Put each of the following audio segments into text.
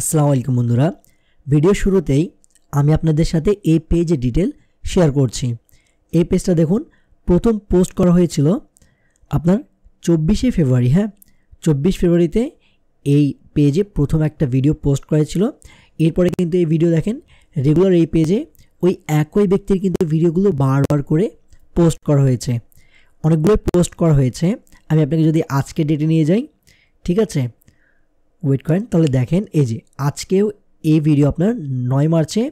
আসসালামু আলাইকুম বন্ধুরা, ভিডিও শুরুতেই আমি আপনাদের সাথে এই পেজের ডিটেল শেয়ার করছি। এই পেজটা দেখুন, প্রথম পোস্ট করা হয়েছিল আপনার 24শে ফেব্রুয়ারি। 24 ফেব্রুয়ারিতে এই পেজে প্রথম একটা ভিডিও পোস্ট করা ছিল। এরপরে কিন্তু এই ভিডিও দেখেন রেগুলার এই পেজে ওই একই ব্যক্তির কিন্তু ভিডিওগুলো বারবার করে পোস্ট করা হয়েছে, অনেকগুলো পোস্ট করা হয়েছে। আমি আপনাকে যদি আজকে ডেটে নিয়ে যাই, ঠিক আছে, ওয়েট করেন, তাহলে দেখেন এই যে আজকেও এই ভিডিও আপনার 9 মার্চে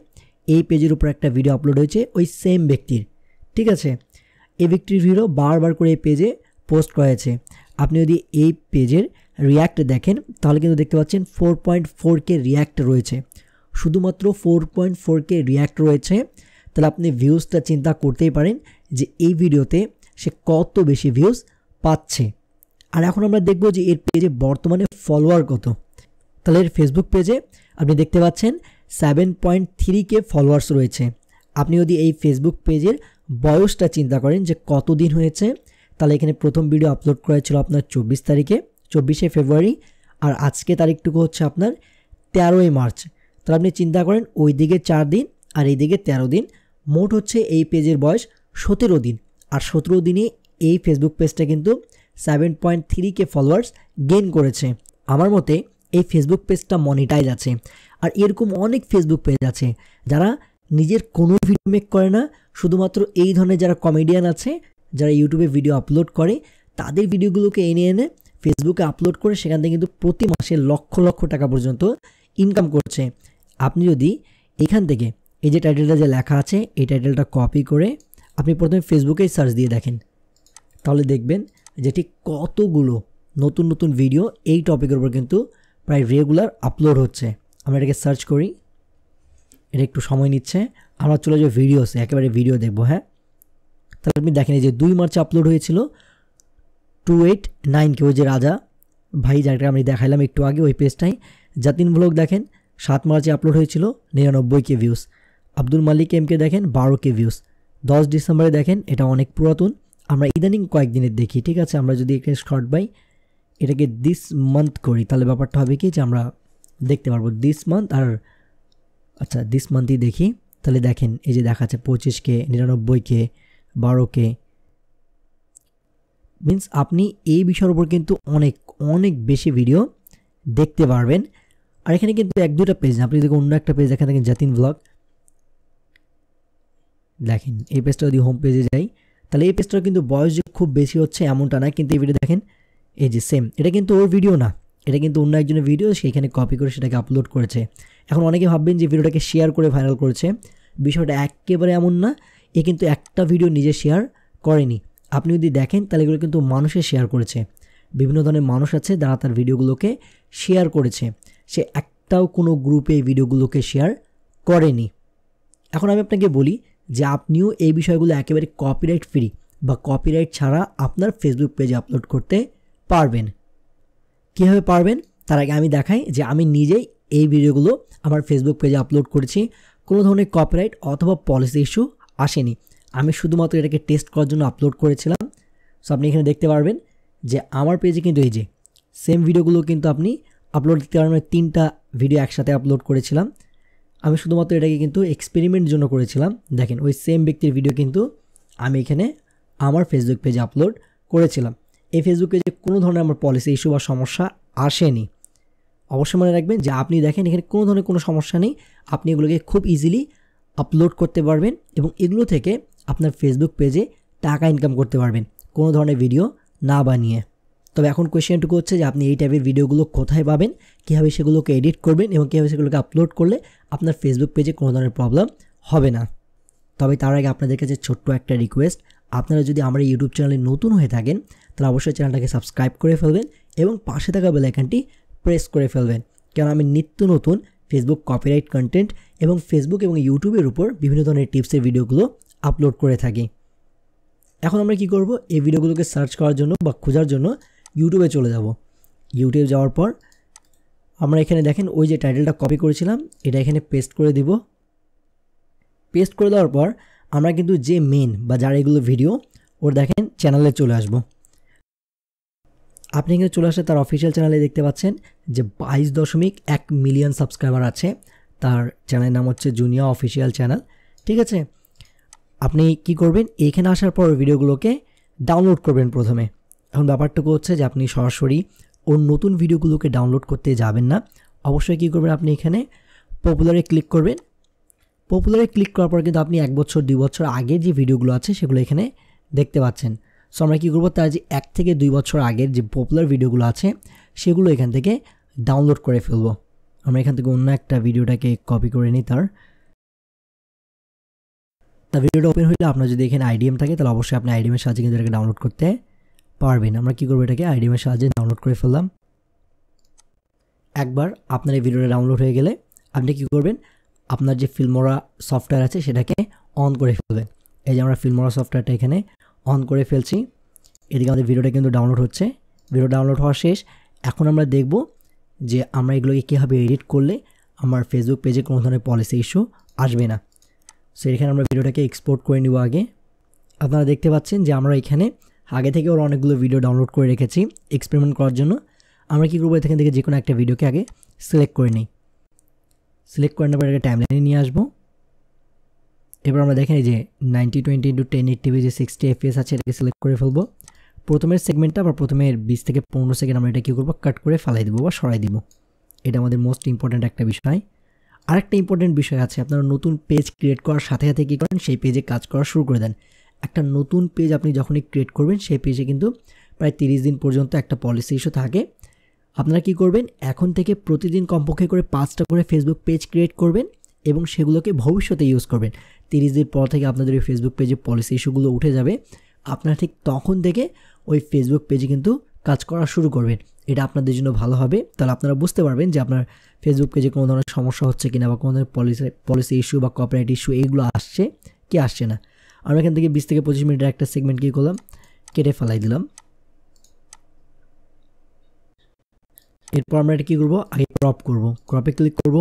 এই পেজের উপর একটা ভিডিও আপলোড হয়েছে ওই সেম ব্যক্তির, ঠিক আছে। এই ব্যক্তির ভিডিও বারবার করে এই পেজে পোস্ট করা হয়েছে। আপনি যদি এই পেজের রিয়্যাক্ট দেখেন তাহলে কিন্তু দেখতে পাচ্ছেন 4.4K রিয়্যাক্ট রয়েছে, শুধুমাত্র 4.4K রিয়্যাক্ট রয়েছে। তাহলে আপনি ভিউজটা চিন্তা করতেই পারেন যে এই ভিডিওতে সে কত বেশি ভিউজ পাচ্ছে। আর এখন আমরা দেখব যে এর পেজে বর্তমানে ফলোয়ার কত। তাহলে এর ফেসবুক পেজে আপনি দেখতে পাচ্ছেন 7.3K ফলোয়ার্স রয়েছে। আপনি যদি এই ফেসবুক পেজের বয়সটা চিন্তা করেন যে কতদিন হয়েছে, তাহলে এখানে প্রথম ভিডিও আপলোড করা ছিল আপনার 24 তারিখে, 24শে ফেব্রুয়ারি, আর আজকে তারিখটুকু হচ্ছে আপনার 13ই মার্চ। তাহলে আপনি চিন্তা করেন ওই দিকে 4 দিন আর এই দিকে 13 দিন, মোট হচ্ছে এই পেজের বয়স 17 দিন। আর 17 দিনে এই ফেসবুক পেজটা কিন্তু 7.3K ফলোয়ার্স গেইন করেছে। আমার মতে এই ফেসবুক পেজটা মনিটাইজ আছে। আর এরকম অনেক ফেসবুক পেজ আছে যারা নিজের কোনো ভিডিও মেক করে না, শুধুমাত্র এই ধরনের যারা কমেডিয়ান আছে, যারা ইউটিউবে ভিডিও আপলোড করে, তাদের ভিডিওগুলোকে এনে এনে ফেসবুকে আপলোড করে সেখান থেকে কিন্তু প্রতি মাসে লক্ষ লক্ষ টাকা পর্যন্ত ইনকাম করছে। আপনি যদি এখান থেকে এই যে টাইটেলটা যে লেখা আছে এই টাইটেলটা কপি করে আপনি প্রথমে ফেসবুকেই সার্চ দিয়ে দেখেন, তাহলে দেখবেন যে ঠিক কতগুলো নতুন নতুন ভিডিও এই টপিকের উপর কিন্তু প্রায় রেগুলার আপলোড হচ্ছে। আমরা এটাকে সার্চ করি, এটা একটু সময় নিচ্ছে। আমরা চলে যাবো ভিডিওসে, একেবারে ভিডিও দেখবো। তাহলে আপনি দেখেন এই যে 2 মার্চে আপলোড হয়েছিল 289K, ওই যে রাজা ভাই যাকে আমি দেখাইলাম একটু আগে ওই পেজটাই। জাতিন ব্লগ দেখেন 7 মার্চে আপলোড হয়েছিল 99K ভিউস। আব্দুল মালিক এমকে দেখেন 12K ভিউস। 10 ডিসেম্বরে দেখেন, এটা অনেক পুরাতন, আমরা ইদানিং কয়েকদিনের দেখি, ঠিক আছে। আমরা যদি এখানে শর্ট বাই এটাকে দিস মান্থ করি তাহলে ব্যাপারটা হবে কি যে আমরা দেখতে পারবো দিস মান্থ, আর আচ্ছা দিস মান্থই দেখি। তাহলে দেখেন এই যে দেখাচ্ছে 25K, 99K, 12K। মিনস আপনি এই বিষয়ের উপর কিন্তু অনেক অনেক বেশি ভিডিও দেখতে পারবেন। আর এখানে কিন্তু 1-2টা পেজ না, আপনি দেখুন অন্য একটা পেজ এখানে দেখেন জাতিন ব্লগ, দেখেন এই পেজটা যদি হোম পেজে যাই তাহলে এই পেজটার কিন্তু বয়স যে খুব বেশি হচ্ছে এমনটা না, কিন্তু এই ভিডিও দেখেন এই যে সেম, এটা কিন্তু ওর ভিডিও না, এটা কিন্তু অন্য একজনের ভিডিও, সেইখানে কপি করে সেটাকে আপলোড করেছে। এখন অনেকে ভাববেন যে ভিডিওটাকে শেয়ার করে ভাইরাল করেছে, বিষয়টা একেবারে এমন না। এ কিন্তু একটা ভিডিও নিজে শেয়ার করেনি, আপনি যদি দেখেন তাহলে এগুলো কিন্তু মানুষে শেয়ার করেছে। বিভিন্ন ধরনের মানুষ আছে যারা তার ভিডিওগুলোকে শেয়ার করেছে, সে একটাও কোনো গ্রুপে এই ভিডিওগুলোকে শেয়ার করেনি। এখন আমি আপনাকে বলি যে আপনিও এই বিষয়গুলো একেবারে কপিরাইট ফ্রি বা কপিরাইট ছাড়া আপনার ফেসবুক পেজে আপলোড করতে পারবেন। কীভাবে পারবেন তার আগে আমি দেখাই যে আমি নিজেই এই ভিডিওগুলো আমার ফেসবুক পেজে আপলোড করেছি, কোনো ধরনের কপিরাইট অথবা পলিসি ইস্যু আসেনি। আমি শুধুমাত্র এটাকে টেস্ট করার জন্য আপলোড করেছিলাম। সো আপনি এখানে দেখতে পারবেন যে আমার পেজে কিন্তু এই যে সেম ভিডিওগুলো কিন্তু আপনি আপলোড দিতে পারবেন। 3টা ভিডিও একসাথে আপলোড করেছিলাম, আমি শুধুমাত্র এটাকে কিন্তু এক্সপেরিমেন্টের জন্য করেছিলাম। দেখেন ওই সেম ব্যক্তির ভিডিও কিন্তু আমি এখানে আমার ফেসবুক পেজে আপলোড করেছিলাম। এই ফেসবুক পেজে কোনো ধরনের আমার পলিসি ইস্যু বা সমস্যা আসেনি। অবশ্যই মনে রাখবেন যে আপনি দেখেন এখানে কোনো ধরনের কোনো সমস্যা নেই, আপনি এগুলোকে খুব ইজিলি আপলোড করতে পারবেন এবং এগুলো থেকে আপনার ফেসবুক পেজে টাকা ইনকাম করতে পারবেন কোনো ধরনের ভিডিও না বানিয়ে। তবে এখন কোয়েশ্চেনটুকু হচ্ছে যে আপনি এই টাইপের ভিডিওগুলো কোথায় পাবেন, কীভাবে সেগুলোকে এডিট করবেন এবং কীভাবে সেগুলোকে আপলোড করলে আপনার ফেসবুক পেজে কোনো ধরনের প্রবলেম হবে না। তবে তার আগে আপনাদের কাছে ছোট্ট একটা রিকোয়েস্ট, আপনারা যদি আমার ইউটিউব চ্যানেলে নতুন হয়ে থাকেন তাহলে অবশ্যই চ্যানেলটাকে সাবস্ক্রাইব করে ফেলবেন এবং পাশে থাকা বেল আইকনটি প্রেস করে ফেলবেন, কারণ আমি নিত্য নতুন ফেসবুক কপিরাইট কন্টেন্ট এবং ফেসবুক এবং ইউটিউবের উপর বিভিন্ন ধরনের টিপসের ভিডিওগুলো আপলোড করে থাকি। এখন আমরা কি করব, এই ভিডিওগুলোকে সার্চ করার জন্য বা খোঁজার জন্য ইউটিউবে চলে যাব। ইউটিউবে যাওয়ার পর আমরা এখানে দেখেন ওই যে টাইটেলটা কপি করেছিলাম এটা এখানে পেস্ট করে দিব। পেস্ট করে দেওয়ার পর আমরা কিন্তু যে মেন বা যার এগুলো ভিডিও ওর দেখেন চ্যানেলে চলে আসব। আপনি এখানে চলে আসলে তার অফিসিয়াল চ্যানেলে দেখতে পাচ্ছেন যে 22.1 মিলিয়ন সাবস্ক্রাইবার আছে। তার চ্যানেলের নাম হচ্ছে জুনিয়া অফিসিয়াল চ্যানেল। ঠিক আছে, আপনি কি করবেন, এখানে আসার পর ভিডিওগুলোকে ডাউনলোড করবেন প্রথমে। এখন ব্যাপারটুকু হচ্ছে যে আপনি সরাসরি ওর নতুন ভিডিওগুলোকে ডাউনলোড করতে যাবেন না, অবশ্যই কী করবেন, আপনি এখানে পপুলারে ক্লিক করবেন। পপুলারে ক্লিক করার পর কিন্তু আপনি 1 বছর 2 বছর আগের যে ভিডিওগুলো আছে সেগুলো এখানে দেখতে পাচ্ছেন। সো আমরা কী করবো, তার যে 1 থেকে 2 বছর আগের যে পপুলার ভিডিওগুলো আছে সেগুলো এখান থেকে ডাউনলোড করে ফেলবো। আমরা এখান থেকে অন্য একটা ভিডিওটাকে কপি করে নিই। তার ভিডিওটা ওপেন হলে আপনার যদি এখানে আইডিএম থাকে তাহলে অবশ্যই আপনি আইডিএমের সাহায্যে কিন্তু এটাকে ডাউনলোড করতে পারবেন। আমরা কী করবো, এটাকে আইডিএমের সাহায্যে ডাউনলোড করে ফেললাম। একবার আপনার এই ভিডিওটা ডাউনলোড হয়ে গেলে আপনি কী করবেন, আপনার যে ফিল্মোরা সফটওয়্যার আছে সেটাকে অন করে ফেলবেন। এই যে আমরা ফিল্মোরা সফটওয়্যারটা এখানে অন করে ফেলছি। এদিকে আমাদের ভিডিওটা কিন্তু ডাউনলোড হচ্ছে। ভিডিও ডাউনলোড হওয়া শেষ। এখন আমরা দেখব যে আমরা এগুলোকে কীভাবে এডিট করলে আমার ফেসবুক পেজে কোনো ধরনের পলিসি ইস্যু আসবে না। সো এখানে আমরা ভিডিওটাকে এক্সপোর্ট করে নিব। আগে আপনারা দেখতে পাচ্ছেন যে আমরা এখানে আগে থেকে ওর অনেকগুলো ভিডিও ডাউনলোড করে রেখেছি এক্সপেরিমেন্ট করার জন্য। আমরা কী করবো, এখান থেকে যে কোনো একটা ভিডিওকে আগে সিলেক্ট করে নিই। সিলেক্ট করে নেওয়ার পর এটাকে টাইমলাইনে নিয়ে আসবো। এবার আমরা দেখেন এই যে 90/20x1080p যে 60 fps আছে এটাকে সিলেক্ট করে ফেলবো। প্রথমের সেগমেন্টটা বা প্রথমের 20 থেকে 15 সেকেন্ড আমরা এটা কী করবো, কাট করে ফেলাই দেবো বা সরাই দিব। এটা আমাদের মোস্ট ইম্পর্ট্যান্ট একটা বিষয়। আরেকটা ইম্পর্টেন্ট বিষয় আছে, আপনারা নতুন পেজ ক্রিয়েট করার সাথে সাথে কী করেন, সেই পেজে কাজ করা শুরু করে দেন। একটা নতুন পেজ আপনি যখনই ক্রিয়েট করবেন সেই পেজে কিন্তু প্রায় 30 দিন পর্যন্ত একটা পলিসি ইস্যু থাকে। আপনারা কী করবেন, এখন থেকে প্রতিদিন কমপক্ষে করে 5টা করে ফেসবুক পেজ ক্রিয়েট করবেন এবং সেগুলোকে ভবিষ্যতে ইউজ করবেন। 30 দিন পর থেকে আপনাদের ওই ফেসবুক পেজে পলিসি ইস্যুগুলো উঠে যাবে। আপনারা ঠিক তখন থেকে ওই ফেসবুক পেজে কিন্তু কাজ করা শুরু করবেন। এটা আপনাদের জন্য ভালো হবে। তাহলে আপনারা বুঝতে পারবেন যে আপনার ফেসবুক পেজে কোনো ধরনের সমস্যা হচ্ছে কিনা বা কোনো ধরনের পলিসি ইস্যু বা কপিরাইট ইস্যু এইগুলো আসছে কি আসছে না। আমরা এখান থেকে 20 থেকে 25 মিনিটের একটা সেগমেন্ট কী করলাম, কেটে ফেলাই দিলাম। এরপর আমরা এটা কী করবো, আগে ক্রপ করব। ক্রপে ক্লিক করব।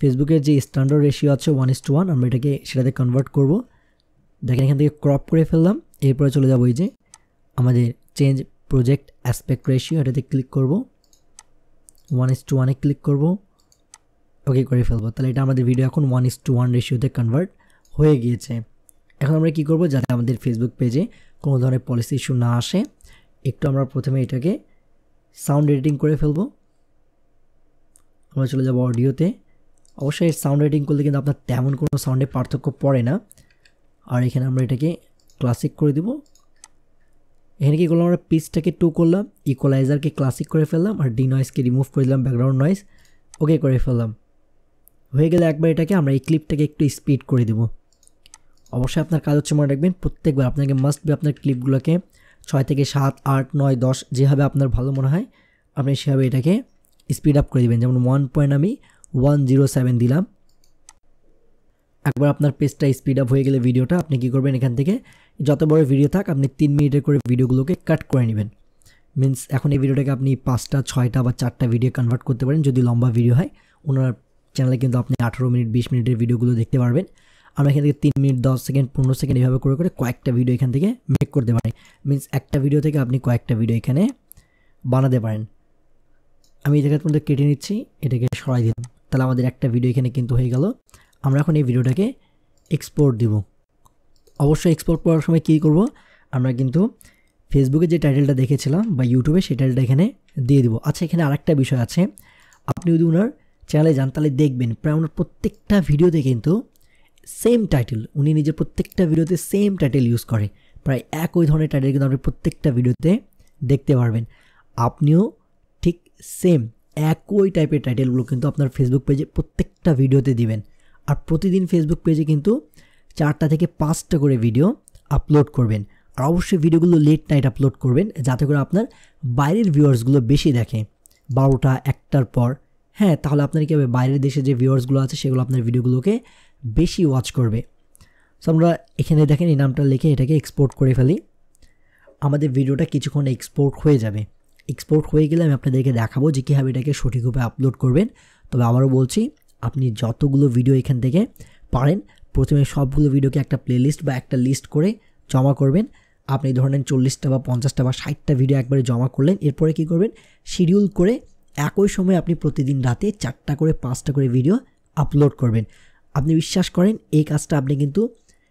ফেসবুকের যে স্ট্যান্ডার্ড রেশিও আছে 1:1 আমরা এটাকে সেটাতে কনভার্ট করব। দেখেন এখান থেকে ক্রপ করে ফেললাম। এরপরে চলে যাবো এই যে আমাদের চেঞ্জ প্রজেক্ট অ্যাসপেক্ট রেশিও, এটাতে ক্লিক করব। 1:1 ক্লিক করব, ওকে করে ফেলবো। তাহলে এটা আমাদের ভিডিও এখন 1:1 রেশিওতে কনভার্ট হয়ে গিয়েছে। এখন আমরা কি করব, যাতে আমাদের ফেসবুক পেজে কোনো ধরনের পলিসি ইস্যু না আসে, একটু আমরা প্রথমে এটাকে সাউন্ড এডিটিং করে ফেলবো। আমরা চলে যাব অডিওতে। অবশ্যই সাউন্ড এডিটিং করলে কিন্তু আপনার তেমন কোনো সাউন্ডে পার্থক্য পড়ে না। আর এখানে আমরা এটাকে ক্লাসিক করে দেব। এখানে কী করলাম, আমরা পিচটাকে 2 করলাম, ইকুয়ালাইজারকে ক্লাসিক করে ফেললাম, আর ডি নয়েজকে রিমুভ করে দিলাম, ব্যাকগ্রাউন্ড নয়েজ ওকে করে ফেললাম। হয়ে গেলে একবার এটাকে আমরা এই ক্লিপটাকে একটু স্পিড করে দেব। অবশ্যই আপনার কাজ হচ্ছে, মনে রাখবেন প্রত্যেকবার আপনাকে মাস্ট বি আপনার ক্লিপগুলোকে 6 থেকে 7, 8, 9, 10 যেভাবে আপনার ভালো মনে হয় আপনি সেভাবে এটাকে স্পিড আপ করে দেবেন। যেমন 1 আমি 107 দিলাম। একবার আপনার পেজটা স্পিড আপ হয়ে গেলে ভিডিওটা আপনি কী করবেন, এখান থেকে যত বড় ভিডিও থাক আপনি 3 মিনিটের করে ভিডিওগুলোকে কাট করে নেবেন। মিন্স এখন এই ভিডিওটাকে আপনি 5টা, 6টা বা 4টা ভিডিও কনভার্ট করতে পারেন যদি লম্বা ভিডিও হয়। ওনার চ্যানেলে কিন্তু আপনি 18 মিনিট 20 মিনিটের ভিডিওগুলো দেখতে পারবেন। আমরা এখান থেকে 3 মিনিট 10 সেকেন্ড 15 সেকেন্ড এভাবে করে করে কয়েকটা ভিডিও এখান থেকে মেক করতে পারি। মিন্স একটা ভিডিও থেকে আপনি কয়েকটা ভিডিও এখানে বানাতে পারেন। আমি এই জায়গার মধ্যে কেটে নিচ্ছি, এটাকে সরাই দিলাম। তাহলে আমাদের একটা ভিডিও এখানে কিন্তু হয়ে গেল। আমরা এখন এই ভিডিওটাকে এক্সপোর্ট দিব। অবশ্যই এক্সপোর্ট করার সময় কী করব, আমরা কিন্তু ফেসবুকে যে টাইটেলটা দেখেছিলাম বা ইউটিউবে সেই টাইটেলটা এখানে দিয়ে দিব। আচ্ছা, এখানে আরেকটা বিষয় আছে, আপনি যদি ওনার চ্যানেলে যান তাহলে দেখবেন প্রায় ওনার প্রত্যেকটা ভিডিওতে কিন্তু সেম টাইটেল, উনি নিজের প্রত্যেকটা ভিডিওতে সেম টাইটেল ইউজ করে। প্রায় একই ধরনের টাইটেল কিন্তু আপনি প্রত্যেকটা ভিডিওতে দেখতে পারবেন। আপনিও ঠিক সেম একই টাইপের টাইটেলগুলো কিন্তু আপনার ফেসবুক পেজে প্রত্যেকটা ভিডিওতে দিবেন। আর প্রতিদিন ফেসবুক পেজে কিন্তু 4টা থেকে 5টা করে ভিডিও আপলোড করবেন। আর অবশ্যই ভিডিওগুলো লেট নাইট আপলোড করবেন, যাতে করে আপনার বাইরের ভিউয়ার্সগুলো বেশি দেখে 12টা 1টার পর। হ্যাঁ, তাহলে আপনার কী হবে, বাইরের দেশে যে ভিউয়ার্সগুলো আছে সেগুলো আপনার ভিডিওগুলোকে বেশি ওয়াচ করবে। সো আমরা এখানে দেখেন এই নামটা লিখে এটাকে এক্সপোর্ট করে ফেলি। আমাদের ভিডিওটা কিছুক্ষণ এক্সপোর্ট হয়ে যাবে। এক্সপোর্ট হয়ে গেলে আমি আপনাদেরকে দেখাবো যে কীভাবে এটাকে সঠিকভাবে আপলোড করবেন। তবে আবারও বলছি, আপনি যতগুলো ভিডিও এখান থেকে পারেন প্রথমে সবগুলো ভিডিওকে একটা প্লেলিস্ট বা একটা লিস্ট করে জমা করবেন। আপনি ধরেন 40টা বা 50টা বা 60টা ভিডিও একবারে জমা করলেন, এরপরে কি করবেন, শিডিউল করে একই সময়ে আপনি প্রতিদিন রাতে 4টা করে 5টা করে ভিডিও আপলোড করবেন। আপনি বিশ্বাস করেন এই কাজটা আপনি কিন্তু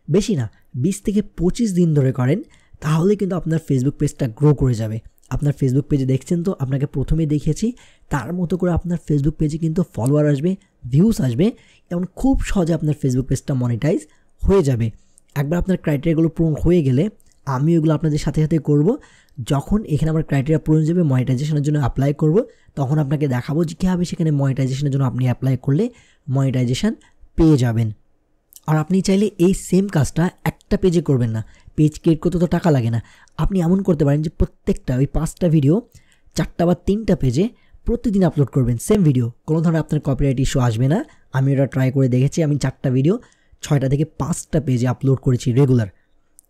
বেশি না 20 থেকে 25 দিন ধরে করেন, তাহলে কিন্তু আপনার ফেসবুক পেজটা গ্রো করে যাবে। আপনার ফেসবুক পেজে দেখছেন তো, আপনাকে প্রথমেই দেখিয়েছি, তার মতো করে আপনার ফেসবুক পেজে কিন্তু ফলোয়ার আসবে, ভিউজ আসবে, এবং খুব সহজে আপনার ফেসবুক পেজটা মনিটাইজ হয়ে যাবে। একবার আপনার ক্রাইটেরিয়াগুলো পূরণ হয়ে গেলে আমি ওগুলো আপনাদের সাথে সাথে করব। যখন এখানে আমার ক্রাইটেরিয়া পূরণ যাবে, মনিটাইজেশনের জন্য অ্যাপ্লাই করব, তখন আপনাকে দেখাবো যে কীভাবে সেখানে মনিটাইজেশনের জন্য আপনি অ্যাপ্লাই করলে মনিটাইজেশন পেয়ে যাবেন। আর আপনি চাইলে এই সেম কাজটা একটা পেজে করবেন না, পেজ ক্রিয়েট করতে তো টাকা লাগে না। আপনি এমন করতে পারেন যে প্রত্যেকটা ওই 5টা ভিডিও 4টা বা 3টা পেজে প্রতিদিন আপলোড করবেন সেম ভিডিও, কোনো ধরনের আপনার কপিরাইট ইস্যু আসবে না। আমি এটা ট্রাই করে দেখেছি, আমি 4টা ভিডিও 6টা থেকে 5টা পেজে আপলোড করেছি রেগুলার,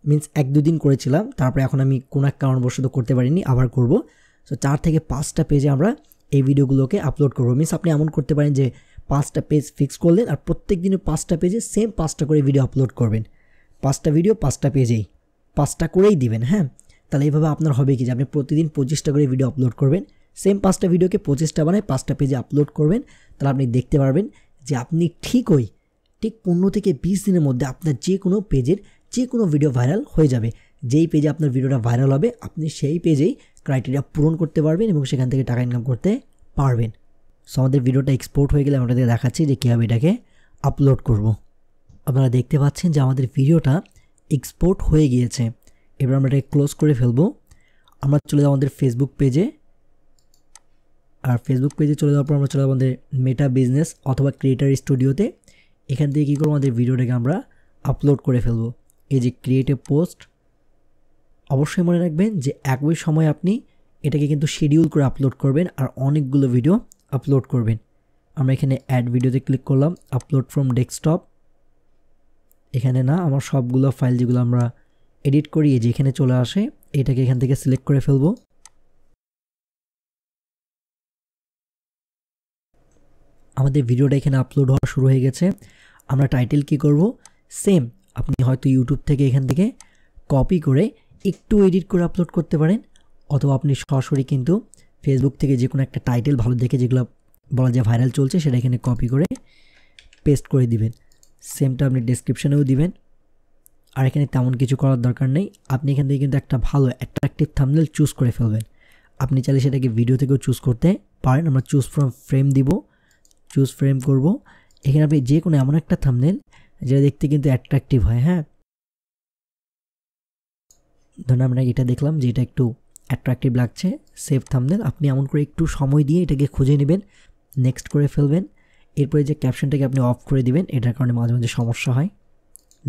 মিনস 1-2 দিন করেছিলাম, তারপরে এখন আমি কোনো এক কারণবশত করতে পারিনি, আবার করব। সো 4 থেকে 5টা পেজে আমরা এই ভিডিওগুলোকে আপলোড করবো। মিনস আপনি এমন করতে পারেন যে 5টা পেজ ফিক্স করলেন আর প্রত্যেক দিনে 5টা পেজে সেম 5টা করে ভিডিও আপলোড করবেন, 5টা ভিডিও 5টা পেজেই 5টা করেই দিবেন। হ্যাঁ, তাহলে এইভাবে আপনার হবে কি যে আপনি প্রতিদিন 25টা করে ভিডিও আপলোড করবেন, সেম 5টা ভিডিওকে 25টা বানায় 5টা পেজে আপলোড করবেন। তাহলে আপনি দেখতে পারবেন যে আপনি ঠিক 15 থেকে 20 দিনের মধ্যে আপনার যে কোনো পেজের যে কোনো ভিডিও ভাইরাল হয়ে যাবে। যেই পেজে আপনার ভিডিওটা ভাইরাল হবে আপনি সেই পেজেই ক্রাইটেরিয়া পূরণ করতে পারবেন এবং সেখান থেকে টাকা ইনকাম করতে পারবেন। সো আমাদের ভিডিওটা এক্সপোর্ট হয়ে গেলে আমরা দেখাচ্ছি যে কীভাবে এটাকে আপলোড করব। আপনারা দেখতে পাচ্ছেন যে আমাদের ভিডিওটা এক্সপোর্ট হয়ে গিয়েছে। এবার আমরা এটাকে ক্লোজ করে ফেলবো। আমরা চলে যাব আমাদের ফেসবুক পেজে, আর ফেসবুক পেজে চলে যাওয়ার পর আমরা চলে যাব আমাদের মেটা বিজনেস অথবা ক্রিয়েটার স্টুডিওতে। এখান থেকে কী করবো, আমাদের ভিডিওটাকে আমরা আপলোড করে ফেলবো। এই যে ক্রিয়েট এ পোস্ট, অবশ্যই মনে রাখবেন যে একই সময় আপনি এটাকে কিন্তু শিডিউল করে আপলোড করবেন আর অনেকগুলো ভিডিও আপলোড করবেন। আমরা এখানে অ্যাড ভিডিওতে ক্লিক করলাম, আপলোড ফ্রম ডেস্কটপ। এখানে না, আমার সবগুলো ফাইল যেগুলো আমরা এডিট করি যে এখানে চলে আসে, এটাকে এখান থেকে সিলেক্ট করে ফেলবো। আমাদের ভিডিওটা এখানে আপলোড হওয়া শুরু হয়ে গেছে। আমরা টাইটেল কি করব, সেম আপনি হয়তো ইউটিউব থেকে এখান থেকে কপি করে একটু এডিট করে আপলোড করতে পারেন, অথবা আপনি সরাসরি কিন্তু ফেসবুক থেকে যে কোনো একটা টাইটেল ভালো দেখে যেগুলো বলা যায় ভাইরাল চলছে সেটা এখানে কপি করে পেস্ট করে দিবেন। সেমটা আপনি ডেসক্রিপশনেও দিবেন। আর এখানে তেমন কিছু করার দরকার নেই, আপনি এখান থেকে কিন্তু একটা ভালো অ্যাট্রাকটিভ থাম্বনেল চুজ করে ফেলবেন। আপনি চাইলে সেটাকে ভিডিও থেকেও চুজ করতে পারেন। আমরা চুজ ফ্রম ফ্রেম দিব, চুজ ফ্রেম করব। এখানে আপনি যে কোনো এমন একটা থাম্বনেল যেটা দেখতে কিন্তু অ্যাট্রাকটিভ হয়। হ্যাঁ, ধরুন আমরা এটা দেখলাম যে এটা একটু অ্যাট্রাকটিভ লাগছে, সেভ থাম্বনেল। আপনি এমন করে একটু সময় দিয়ে এটাকে খুঁজে নেবেন, নেক্সট করে ফেলবেন। এরপরে যে ক্যাপশনটাকে আপনি অফ করে দিবেন, এটার কারণে মাঝে মাঝে সমস্যা হয়।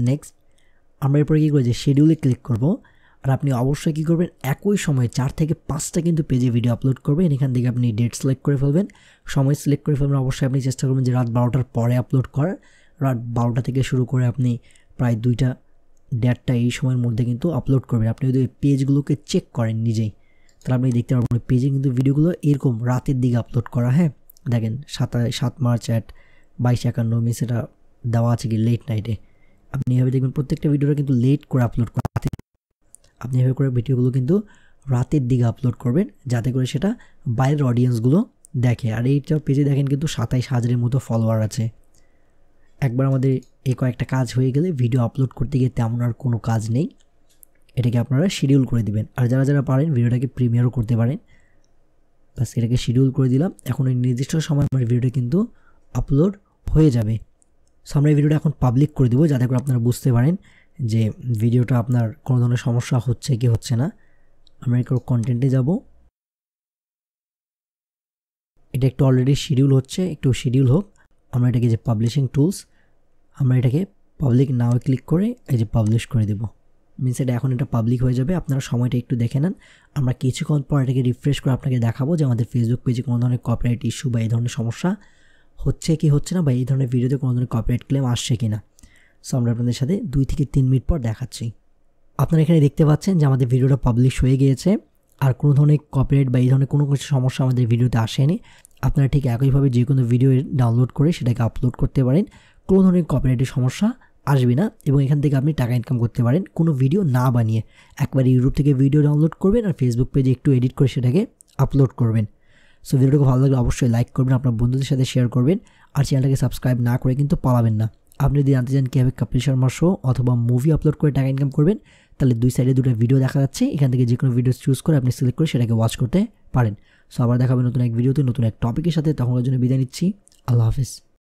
নেক্সট আমরা এরপরে কী করি যে শিডিউলে ক্লিক করব। আর আপনি অবশ্যই কী করবেন, একই সময়ে 4 থেকে 5টা কিন্তু পেজে ভিডিও আপলোড করবেন। এখান থেকে আপনি ডেট সিলেক্ট করে ফেলবেন, সময় সিলেক্ট করে ফেলবেন। অবশ্যই আপনি চেষ্টা করবেন যে রাত 12টার পরে আপলোড করার। রাত 12টা থেকে শুরু করে আপনি প্রায় 2টা 1:30টা এই সময়ের মধ্যে কিন্তু আপলোড করবেন। আপনি যদি পেজগুলোকে চেক করেন নিজেই, তাহলে আপনি দেখতে পারবেন পেজে কিন্তু ভিডিওগুলো এরকম রাতের দিকে আপলোড করা। হ্যাঁ, দেখেন 7 মার্চ at 22:51 মিনিট এটা দেওয়া আছে কি লেট নাইটে। আপনি এভাবে দেখবেন প্রত্যেকটা ভিডিওটা কিন্তু লেট করে আপলোড করা। আপনি এভাবে করে ভিডিওগুলো কিন্তু রাতের দিকে আপলোড করবেন, যাতে করে সেটা বাইরের অডিয়েন্সগুলো দেখে। আর এইটা পেজে দেখেন কিন্তু 27,000-এর মতো ফলোয়ার আছে। একবার আমাদের এই কয়েকটা কাজ হয়ে গেলে ভিডিও আপলোড করতে গিয়ে তেমন আর কোনো কাজ নেই। এটাকে আপনারা শিডিউল করে দিবেন। আর যারা যারা পারেন ভিডিওটাকে প্রিমিয়ারও করতে পারেন। বাস এটাকে শিডিউল করে দিলাম। এখন এই নির্দিষ্ট সময় আমার ভিডিওটা কিন্তু আপলোড হয়ে যাবে। সো আমরা এই ভিডিওটা এখন পাবলিক করে দেবো, যাতে করে আপনারা বুঝতে পারেন যে ভিডিওটা আপনার কোনো ধরনের সমস্যা হচ্ছে কি হচ্ছে না। আমরা একটু কন্টেন্টে যাব, এটা একটু অলরেডি শিডিউল হচ্ছে, একটু শিডিউল হোক। আমরা এটাকে যে পাবলিশিং টুলস, আমরা এটাকে পাবলিক নাও ক্লিক করে এই যে পাবলিশ করে দেবো। মিনস এটা এখন এটা পাবলিক হয়ে যাবে। আপনারা সময়টা একটু দেখে নেন। আমরা কিছুক্ষণ পর এটাকে রিফ্রেশ করে আপনাকে দেখাবো যে আমাদের ফেসবুক পেজে কোনো ধরনের কপিরাইট ইস্যু বা এই ধরনের সমস্যা হচ্ছে কি হচ্ছে না, বা এই ধরনের ভিডিওতে কোনো ধরনের কপিরাইট ক্লেম আসছে কি না। সো আমরা আপনাদের সাথে 2 থেকে 3 মিনিট পর দেখাচ্ছি। আপনারা এখানে দেখতে পাচ্ছেন যে আমাদের ভিডিওটা পাবলিশ হয়ে গিয়েছে, আর কোনো ধরনের কপিরাইট বা এই ধরনের কোনো কিছু সমস্যা আমাদের ভিডিওতে আসেনি। আপনারা ঠিক একইভাবে যে কোনো ভিডিও ডাউনলোড করে সেটাকে আপলোড করতে পারেন, কোনো ধরনের কপিরাইটের সমস্যা আসবে না এবং এখান থেকে আপনি টাকা ইনকাম করতে পারেন কোনো ভিডিও না বানিয়ে। একবার ইউটিউব থেকে ভিডিও ডাউনলোড করবেন আর ফেসবুক পেজে একটু এডিট করে সেটাকে আপলোড করবেন। সো ভিডিওটাকে ভালো লাগলে অবশ্যই লাইক করবেন, আপনার বন্ধুদের সাথে শেয়ার করবেন, আর চ্যানেলটাকে সাবস্ক্রাইব না করে কিন্তু পালাবেন না। আপনি যদি জানতে চান কীভাবে কপিল শর্মা শো অথবা মুভি আপলোড করে টাকা ইনকাম করবেন, তাহলে দুই সাইডে দুটো ভিডিও দেখা যাচ্ছে, এখান থেকে যে কোনো ভিডিও চুজ করে আপনি সিলেক্ট করে সেটাকে ওয়াচ করতে পারেন। সো আবার দেখাবেন নতুন এক ভিডিওতে নতুন এক টপিকের সাথে, তখনকার জন্য বিদায় নিচ্ছি। আল্লাহ হাফিজ।